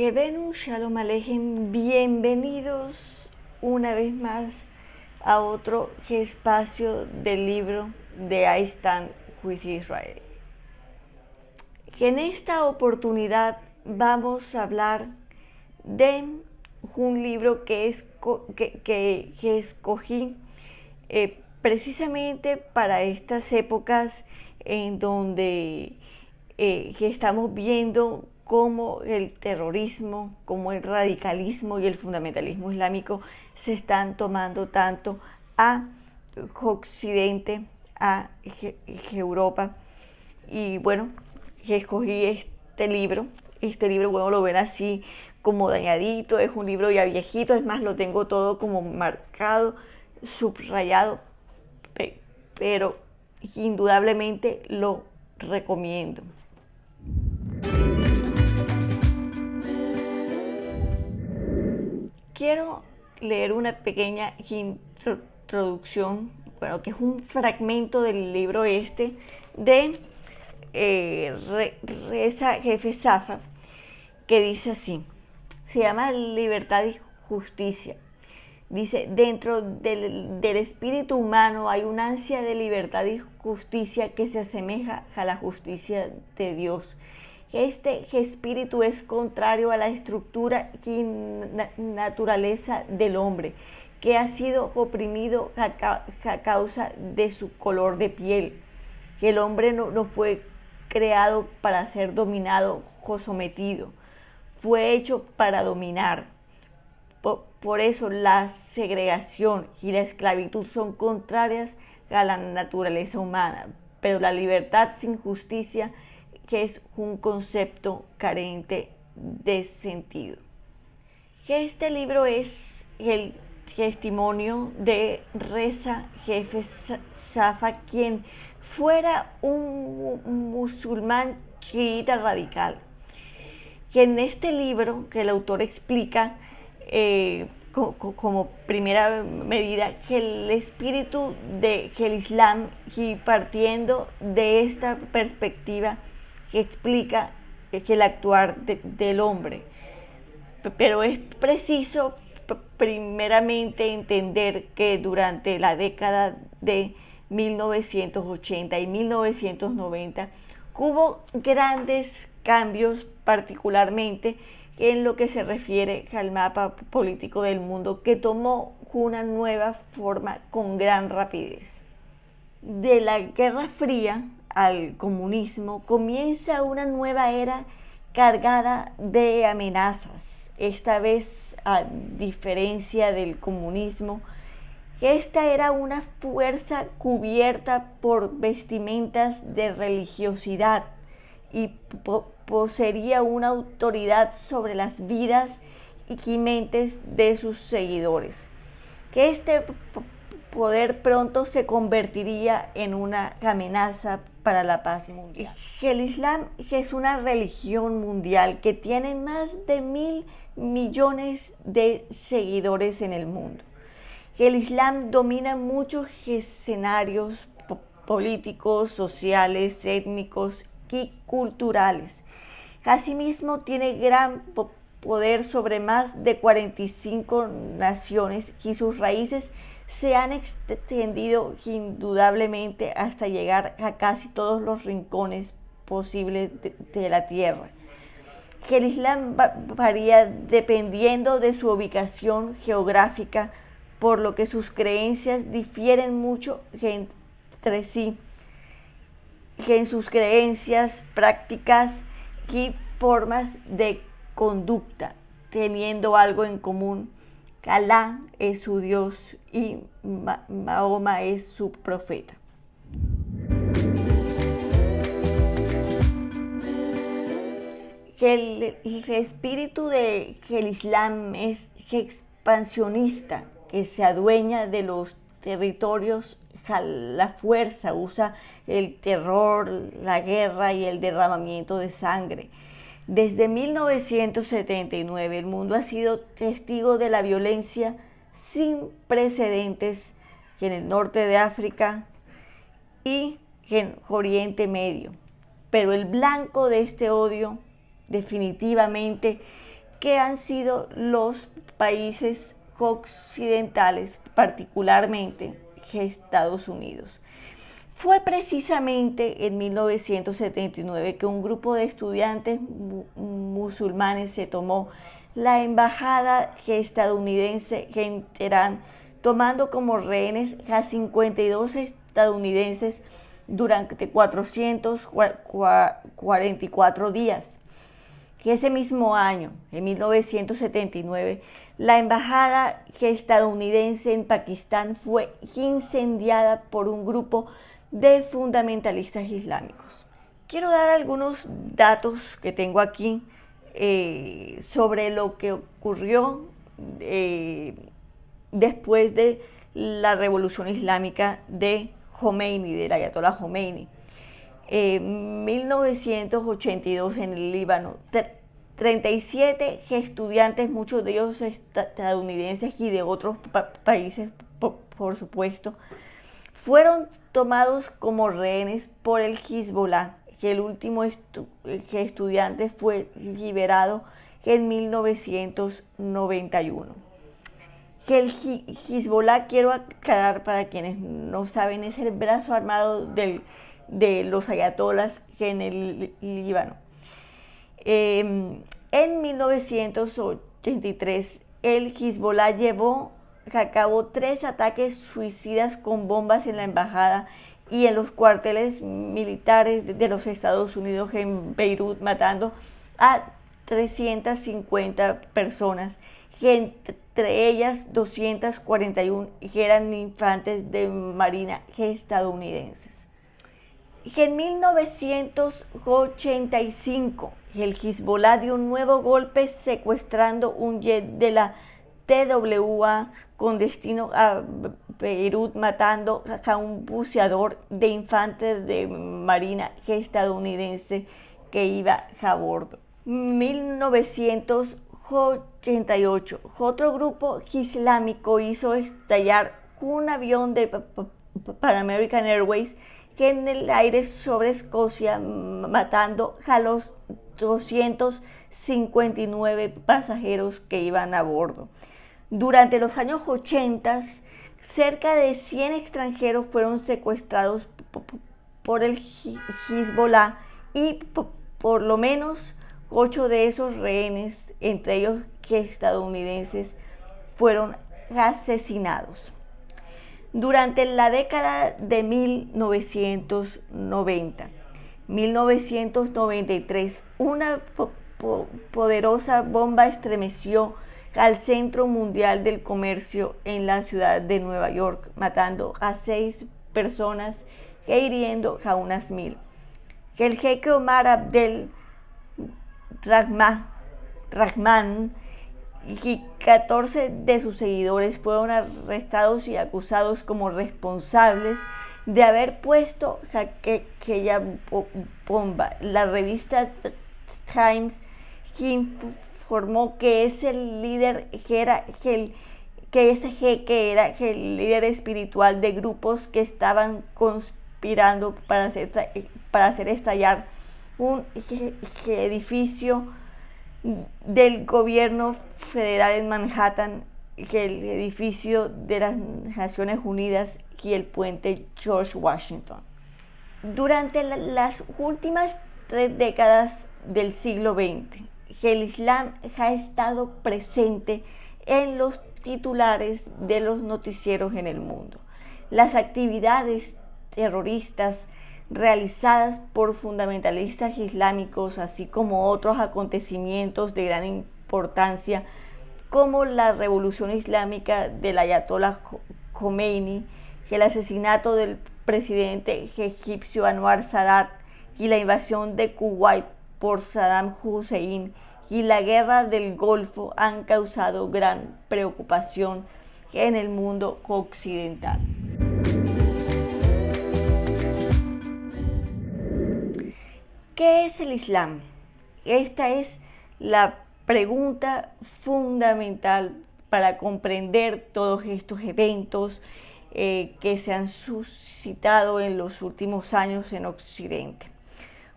Ebenu Shalom Alejem, bienvenidos una vez más a otro espacio del libro de I Stand with Israel. En esta oportunidad vamos a hablar de un libro que escogí precisamente para estas épocas en donde que estamos viendo cómo el terrorismo, cómo el radicalismo y el fundamentalismo islámico se están tomando tanto a Occidente, a Europa. Y bueno, escogí este libro. Bueno, lo ven así como dañadito, es un libro ya viejito, es más, lo tengo todo como marcado, subrayado, pero indudablemente lo recomiendo. Quiero leer una pequeña introducción, bueno, que es un fragmento del libro de Reza Jefe Safa, que dice así, se llama Libertad y Justicia. Dice, dentro del espíritu humano hay una ansia de libertad y justicia que se asemeja a la justicia de Dios. Este espíritu es contrario a la estructura y naturaleza del hombre, que ha sido oprimido a causa de su color de piel. El hombre no fue creado para ser dominado o sometido, fue hecho para dominar. Por eso la segregación y la esclavitud son contrarias a la naturaleza humana, pero la libertad sin justicia, que es un concepto carente de sentido. Este libro es el testimonio de Reza Jefe Safa, quien fuera un musulmán chiita radical. Que en este libro que el autor explica como primera medida que el espíritu que el Islam, y partiendo de esta perspectiva que explica que el actuar del hombre, pero es preciso primeramente entender que durante la década de 1980 y 1990 hubo grandes cambios, particularmente en lo que se refiere al mapa político del mundo, que tomó una nueva forma con gran rapidez. De la Guerra Fría al comunismo comienza una nueva era cargada de amenazas. Esta vez, a diferencia del comunismo, esta era una fuerza cubierta por vestimentas de religiosidad y poseía una autoridad sobre las vidas y mentes de sus seguidores. Que este poder pronto se convertiría en una amenaza para la paz mundial. El Islam es una religión mundial que tiene más de 1.000 millones de seguidores en el mundo. El Islam domina muchos escenarios políticos, sociales, étnicos y culturales. Asimismo, tiene gran poder sobre más de 45 naciones y sus raíces se han extendido indudablemente hasta llegar a casi todos los rincones posibles de la tierra. El Islam varía dependiendo de su ubicación geográfica, por lo que sus creencias difieren mucho entre sí. En sus creencias, prácticas y formas de conducta, teniendo algo en común. Alá es su Dios y Mahoma es su profeta. El espíritu del Islam es expansionista, que se adueña de los territorios a la fuerza, usa el terror, la guerra y el derramamiento de sangre. Desde 1979 el mundo ha sido testigo de la violencia sin precedentes en el norte de África y en Oriente Medio. Pero el blanco de este odio definitivamente que han sido los países occidentales, particularmente Estados Unidos. Fue precisamente en 1979 que un grupo de estudiantes musulmanes se tomó la embajada estadounidense en Teherán, tomando como rehenes a 52 estadounidenses durante 444 días. Ese mismo año, en 1979, la embajada estadounidense en Pakistán fue incendiada por un grupo de fundamentalistas islámicos. Quiero dar algunos datos que tengo aquí sobre lo que ocurrió después de la revolución islámica de Khomeini, del Ayatollah Khomeini. 1982 en el Líbano, 37 estudiantes, muchos de ellos estadounidenses y de otros países, por supuesto, fueron tomados como rehenes por el Hezbollah, que el último estudiante fue liberado en 1991. Que el Hezbollah, quiero aclarar para quienes no saben, es el brazo armado de los ayatolas en el Líbano. En 1983, el Hezbollah llevó a cabo 3 ataques suicidas con bombas en la embajada y en los cuarteles militares de los Estados Unidos en Beirut, matando a 350 personas, entre ellas 241 que eran infantes de marina estadounidenses. En 1985, el Hezbollah dio un nuevo golpe secuestrando un jet de la TWA con destino a Beirut, matando a un buceador de infantes de marina estadounidense que iba a bordo. 1988, otro grupo islámico hizo estallar un avión de Pan American Airways en el aire sobre Escocia, matando a los 259 pasajeros que iban a bordo. Durante los años 80, cerca de 100 extranjeros fueron secuestrados por el Hezbollah y por lo menos 8 de esos rehenes, entre ellos estadounidenses, fueron asesinados. Durante la década de 1993, una poderosa bomba estremeció al Centro Mundial del Comercio en la ciudad de Nueva York, matando a 6 personas e hiriendo a unas 1000. El jeque Omar Abdel Rahman y 14 de sus seguidores fueron arrestados y acusados como responsables de haber puesto aquella bomba. La revista Times informó que ese líder ese jeque era el líder espiritual de grupos que estaban conspirando para hacer estallar un edificio del gobierno federal en Manhattan, el edificio de las Naciones Unidas y el puente George Washington. Durante las últimas 3 décadas del siglo XX, el Islam ha estado presente en los titulares de los noticieros en el mundo. Las actividades terroristas realizadas por fundamentalistas islámicos, así como otros acontecimientos de gran importancia, como la revolución islámica del Ayatollah Khomeini, el asesinato del presidente egipcio Anwar Sadat y la invasión de Kuwait por Saddam Hussein y la guerra del Golfo han causado gran preocupación en el mundo occidental. ¿Qué es el Islam? Esta es la pregunta fundamental para comprender todos estos eventos que se han suscitado en los últimos años en Occidente.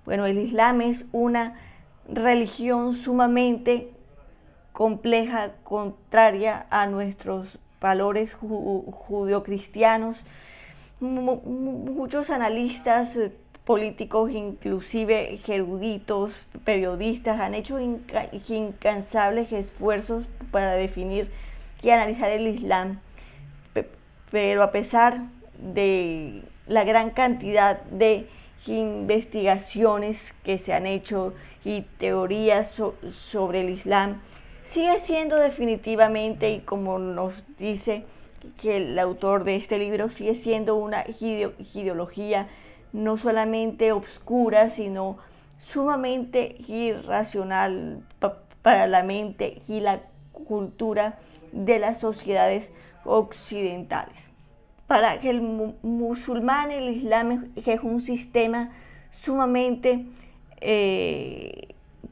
Bueno, el Islam es una religión sumamente compleja, contraria a nuestros valores judeocristianos. Muchos analistas políticos, inclusive eruditos, periodistas, han hecho incansables esfuerzos para definir y analizar el Islam, pero a pesar de la gran cantidad de investigaciones que se han hecho y teorías sobre el Islam, sigue siendo definitivamente, y como nos dice que el autor de este libro, sigue siendo una ideología no solamente obscura, sino sumamente irracional para la mente y la cultura de las sociedades occidentales. Para el musulmán, el Islam es un sistema sumamente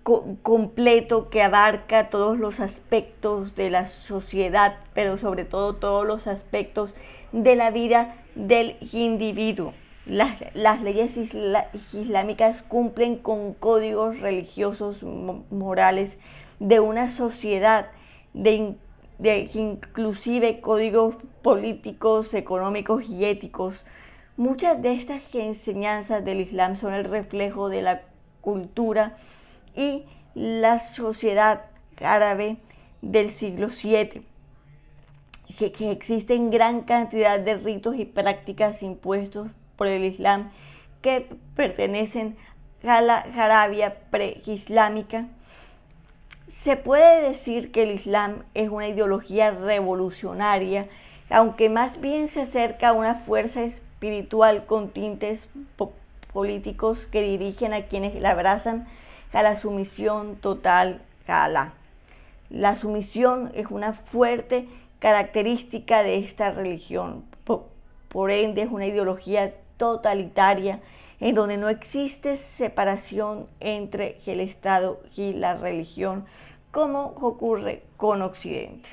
completo, que abarca todos los aspectos de la sociedad, pero sobre todo todos los aspectos de la vida del individuo. Las leyes islámicas cumplen con códigos religiosos, morales de una sociedad, de inclusive códigos políticos, económicos y éticos. Muchas de estas enseñanzas del Islam son el reflejo de la cultura y la sociedad árabe del siglo VII, que existen gran cantidad de ritos y prácticas impuestos por el Islam que pertenecen a la Arabia preislámica. Se puede decir que el Islam es una ideología revolucionaria, aunque más bien se acerca a una fuerza espiritual con tintes políticos que dirigen a quienes la abrazan a la sumisión total a Alá. La sumisión es una fuerte característica de esta religión, por ende es una ideología totalitaria en donde no existe separación entre el Estado y la religión, como ocurre con Occidente.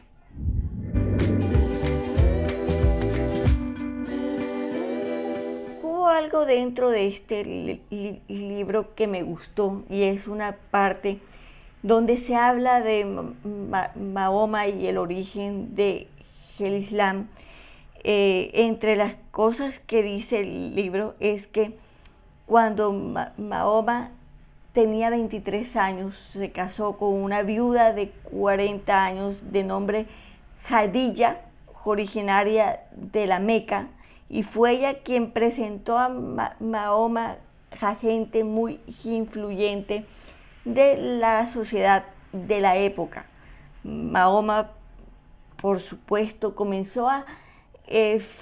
Hubo algo dentro de este libro que me gustó, y es una parte donde se habla de Mahoma y el origen del Islam. Entre las cosas que dice el libro es que cuando Mahoma tenía 23 años, se casó con una viuda de 40 años de nombre Jadilla, originaria de la Meca, y fue ella quien presentó a Mahoma a gente muy influyente de la sociedad de la época. Mahoma, por supuesto, comenzó a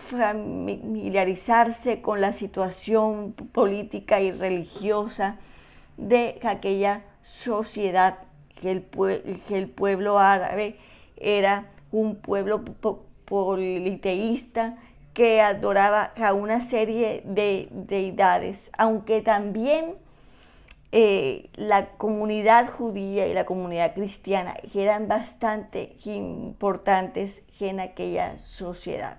familiarizarse con la situación política y religiosa de aquella sociedad, que el pueblo árabe era un pueblo politeísta que adoraba a una serie de deidades, aunque también la comunidad judía y la comunidad cristiana eran bastante importantes en aquella sociedad.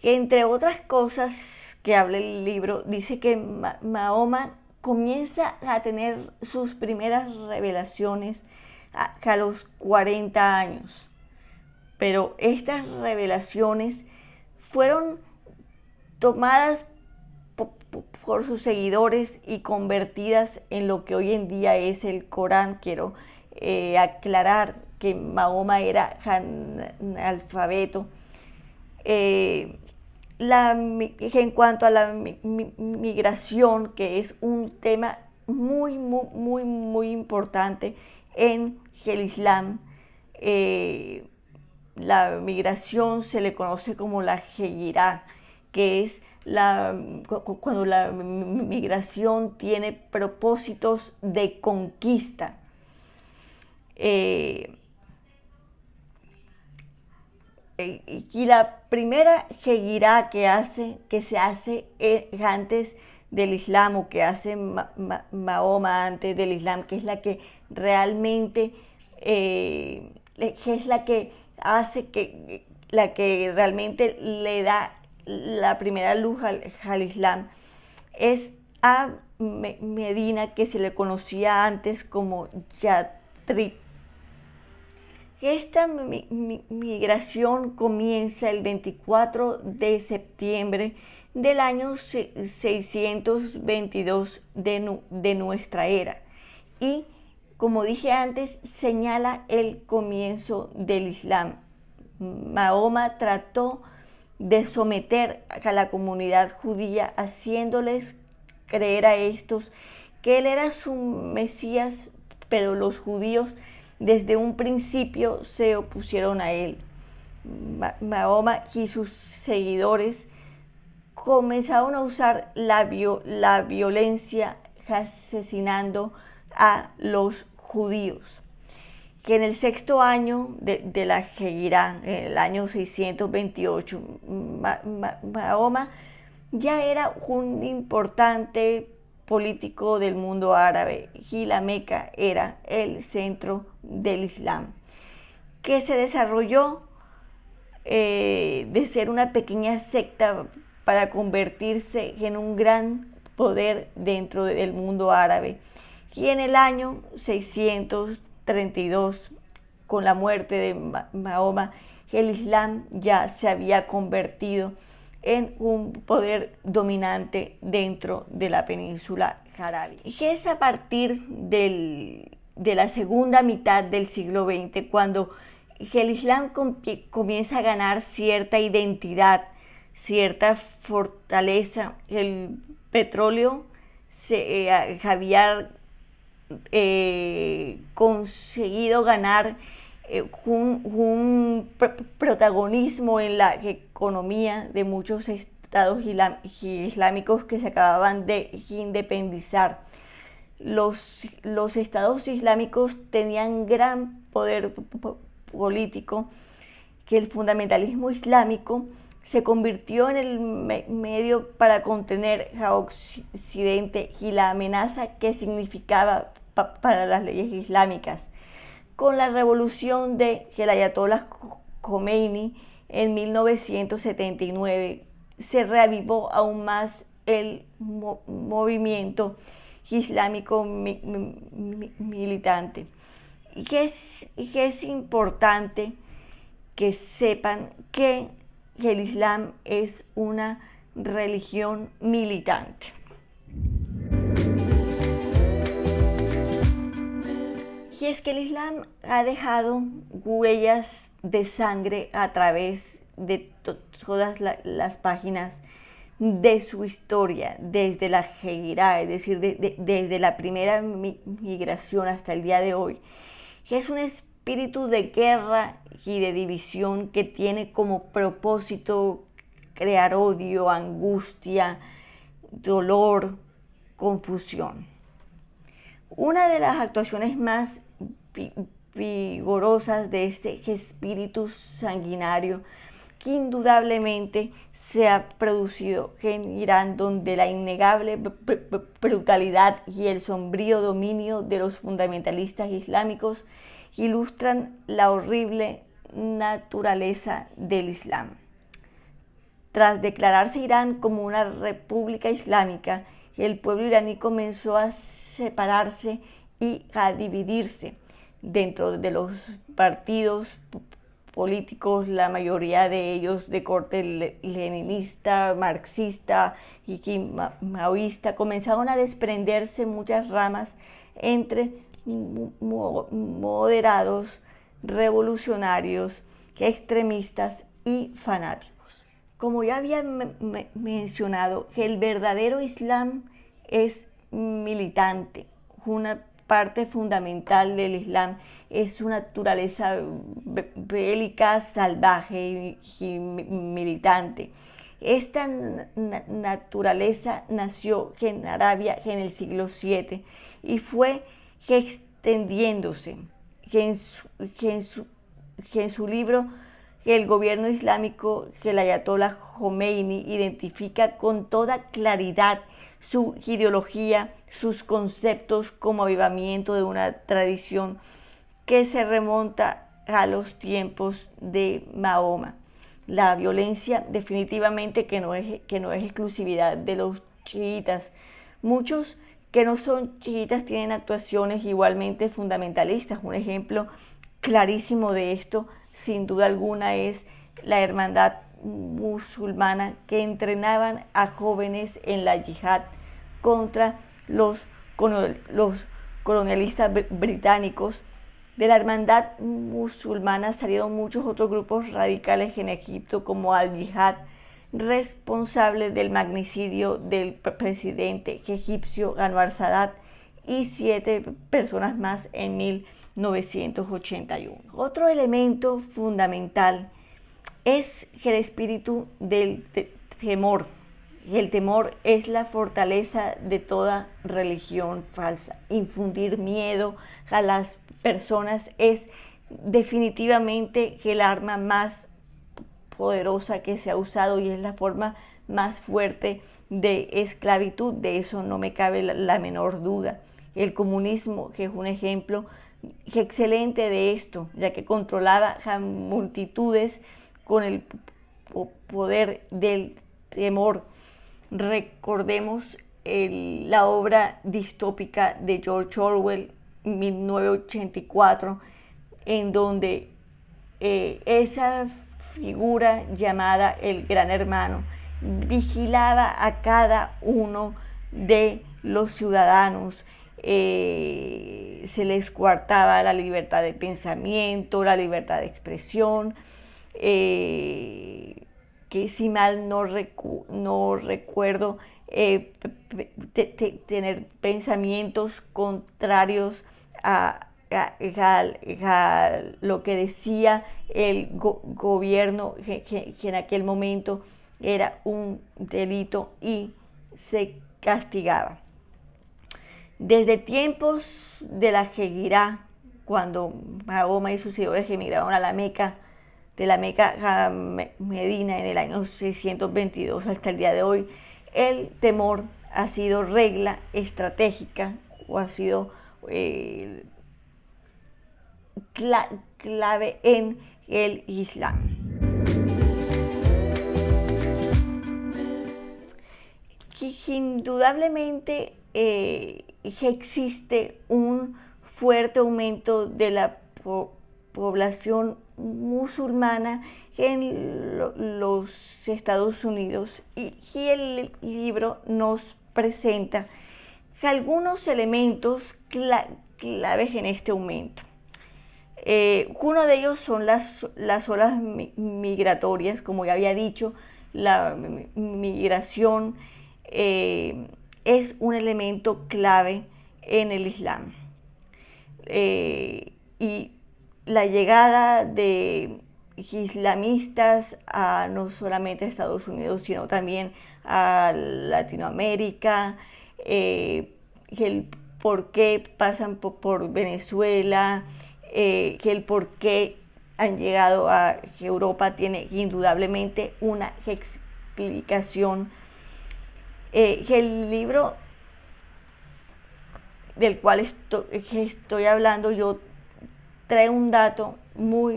Entre otras cosas que habla el libro, dice que Mahoma comienza a tener sus primeras revelaciones a los 40 años, pero estas revelaciones fueron tomadas por sus seguidores y convertidas en lo que hoy en día es el Corán. Quiero aclarar que Mahoma era analfabeto. En cuanto a la migración, que es un tema muy importante en el Islam, la migración se le conoce como la hejira, que es cuando la migración tiene propósitos de conquista. Y la primera hejira que se hace antes del Islam, o que hace Mahoma antes del Islam, que es la que realmente es la que hace la que realmente le da la primera luz al Islam, es a Medina, que se le conocía antes como Yatrib. Esta migración comienza el 24 de septiembre del año 622 de nuestra era y, como dije antes, señala el comienzo del Islam. Mahoma trató de someter a la comunidad judía, haciéndoles creer a estos que él era su Mesías, pero los judíos desde un principio se opusieron a él. Mahoma y sus seguidores comenzaron a usar la violencia asesinando a los judíos, que en el sexto año de la Hejirá, en el año 628, Mahoma ya era un importante político del mundo árabe y la Meca era el centro del Islam, que se desarrolló de ser una pequeña secta para convertirse en un gran poder dentro del mundo árabe. Y en el año 632, con la muerte de Mahoma, el Islam ya se había convertido en un poder dominante dentro de la península arábiga. Y es a partir de la segunda mitad del siglo XX cuando el Islam comienza a ganar cierta identidad, cierta fortaleza. El petróleo se había conseguido ganar un protagonismo en la economía de muchos estados islámicos que se acababan de independizar. Los estados islámicos tenían gran poder político, que el fundamentalismo islámico se convirtió en el medio para contener a Occidente y la amenaza que significaba para las leyes islámicas. Con la revolución de el Ayatollah Khomeini en 1979 se reavivó aún más el movimiento islámico militante. Y es importante que sepan que el Islam es una religión militante. Y es que el Islam ha dejado huellas de sangre a través de todas las páginas de su historia, desde la Hejirá, es decir, desde la primera migración hasta el día de hoy. Es un espíritu de guerra y de división que tiene como propósito crear odio, angustia, dolor, confusión. Una de las actuaciones más vigorosas de este espíritu sanguinario que indudablemente se ha producido en Irán, donde la innegable brutalidad y el sombrío dominio de los fundamentalistas islámicos ilustran la horrible naturaleza del Islam. Tras declararse Irán como una república islámica, el pueblo iraní comenzó a separarse y a dividirse dentro de los partidos políticos, la mayoría de ellos de corte leninista, marxista y maoísta. Comenzaron a desprenderse muchas ramas entre moderados, revolucionarios, extremistas y fanáticos. Como ya había mencionado, el verdadero Islam es militante. Una parte fundamental del Islam es su naturaleza bélica, salvaje y militante. Esta naturaleza nació en Arabia en el siglo VII y fue extendiéndose. En su libro El gobierno islámico, el Ayatollah Khomeini identifica con toda claridad su ideología, sus conceptos como avivamiento de una tradición que se remonta a los tiempos de Mahoma. La violencia definitivamente que no es exclusividad de los chiitas. Muchos que no son chiitas tienen actuaciones igualmente fundamentalistas. Un ejemplo clarísimo de esto, sin duda alguna, es la hermandad musulmana que entrenaban a jóvenes en la yihad contra los colonialistas británicos. De la hermandad musulmana salieron muchos otros grupos radicales en Egipto, como Al-Yihad, responsable del magnicidio del presidente egipcio Anwar Sadat y 7 personas más en 1981. Otro elemento fundamental es el espíritu del temor. Y el temor es la fortaleza de toda religión falsa. Infundir miedo a las personas es definitivamente el arma más poderosa que se ha usado y es la forma más fuerte de esclavitud. De eso no me cabe la menor duda. El comunismo, que es un ejemplo excelente de esto, ya que controlaba a multitudes con el poder del temor. Recordemos la obra distópica de George Orwell, 1984, en donde esa figura llamada el Gran Hermano vigilaba a cada uno de los ciudadanos. Se les coartaba la libertad de pensamiento, la libertad de expresión, que si mal no recuerdo, tener pensamientos contrarios a lo que decía el gobierno, que en aquel momento era un delito y se castigaba. Desde tiempos de la Hejirá, cuando Mahoma y sus seguidores emigraron a la Meca, de la Meca a Medina en el año 622 hasta el día de hoy, el temor ha sido regla estratégica o ha sido clave en el Islam. Indudablemente existe un fuerte aumento de la población musulmana en los Estados Unidos y el libro nos presenta algunos elementos claves en este aumento. Uno de ellos son las olas migratorias. Como ya había dicho, la migración es un elemento clave en el Islam. Y la llegada de islamistas no solamente a Estados Unidos, sino también a Latinoamérica, el por qué pasan por Venezuela, que el por qué han llegado a Europa tiene indudablemente una explicación. El libro del cual estoy hablando yo trae un dato muy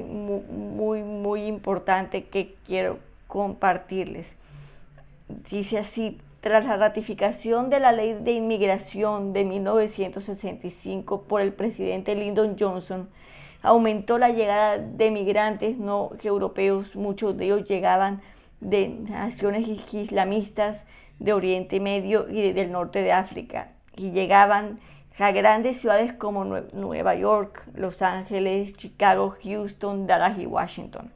importante que quiero compartirles. Dice así: tras la ratificación de la Ley de Inmigración de 1965 por el presidente Lyndon Johnson, aumentó la llegada de migrantes no europeos. Muchos de ellos llegaban de naciones islamistas de Oriente Medio y del norte de África, y llegaban a grandes ciudades como Nueva York, Los Ángeles, Chicago, Houston, Dallas y Washington.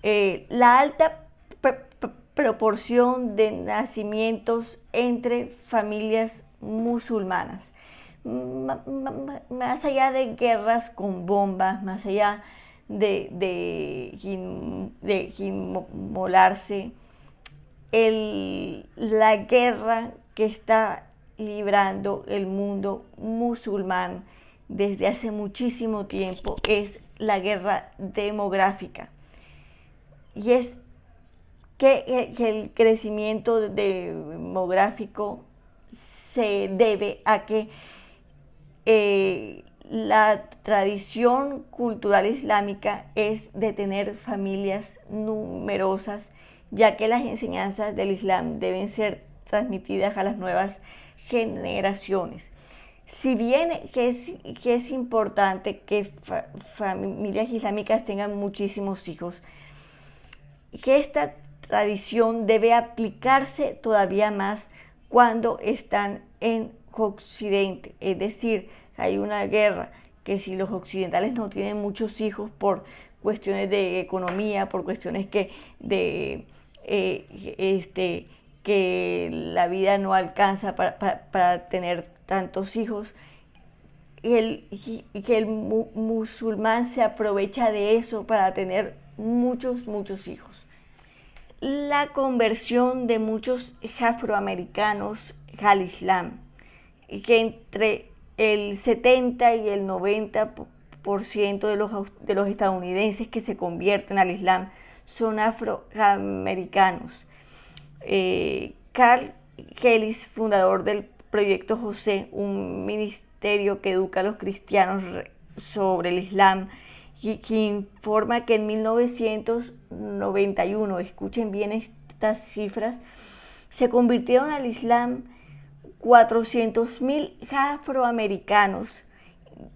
La alta proporción de nacimientos entre familias musulmanas, más allá de guerras con bombas, más allá de inmolarse, la guerra que está librando el mundo musulmán desde hace muchísimo tiempo es la guerra demográfica, y es que el crecimiento demográfico se debe a que la tradición cultural islámica es de tener familias numerosas, ya que las enseñanzas del Islam deben ser transmitidas a las nuevas generaciones. Si bien que es importante que familias islámicas tengan muchísimos hijos, que esta tradición debe aplicarse todavía más cuando están en Occidente. Es decir, hay una guerra que si los occidentales no tienen muchos hijos por cuestiones de economía, por cuestiones que la vida no alcanza para tener tantos hijos, y que el musulmán se aprovecha de eso para tener muchos hijos. La conversión de muchos afroamericanos al Islam, que entre el 70 y el 90% de los estadounidenses que se convierten al Islam son afroamericanos. Carl Kellis, fundador del Proyecto José, un ministerio que educa a los cristianos sobre el Islam, y que informa que en 1991, escuchen bien estas cifras, se convirtieron al Islam 400.000 afroamericanos,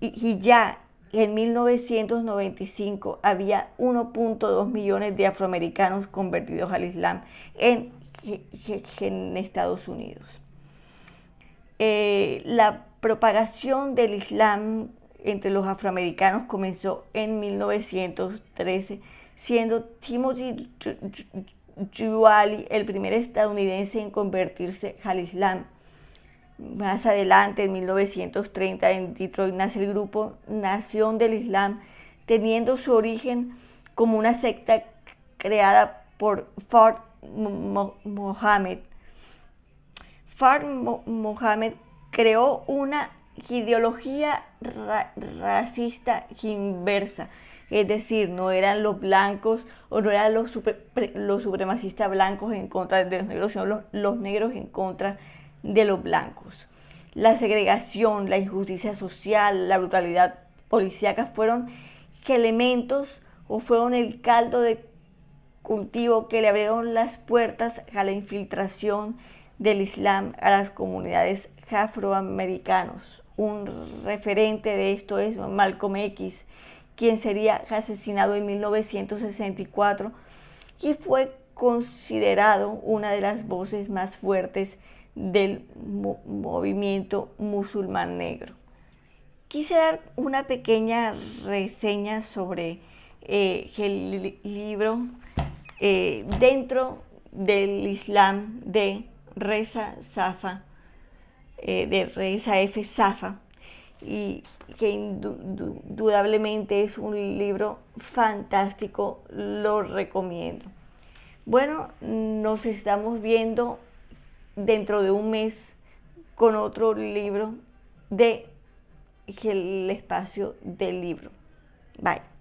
y ya en 1995 había 1.2 millones de afroamericanos convertidos al Islam en Estados Unidos. La propagación del Islam entre los afroamericanos comenzó en 1913, siendo Timothy Yuali el primer estadounidense en convertirse al Islam. Más adelante, en 1930, en Detroit nace el grupo Nación del Islam, teniendo su origen como una secta creada por Fard Mohammed. Fard Mohammed creó una ideología racista inversa, es decir, no eran los blancos o no eran los supremacistas blancos en contra de los negros, sino los negros en contra de los blancos. La segregación, la injusticia social, la brutalidad policíaca fueron elementos o fueron el caldo de cultivo que le abrieron las puertas a la infiltración del Islam a las comunidades afroamericanos. Un referente de esto es Malcolm X, quien sería asesinado en 1964 y fue considerado una de las voces más fuertes del movimiento musulmán negro. Quise dar una pequeña reseña sobre el libro dentro del Islam de Reza Safa, de Reza F. Safa, y que indudablemente es un libro fantástico, lo recomiendo. Bueno, nos estamos viendo dentro de un mes con otro libro de El Espacio del Libro. Bye.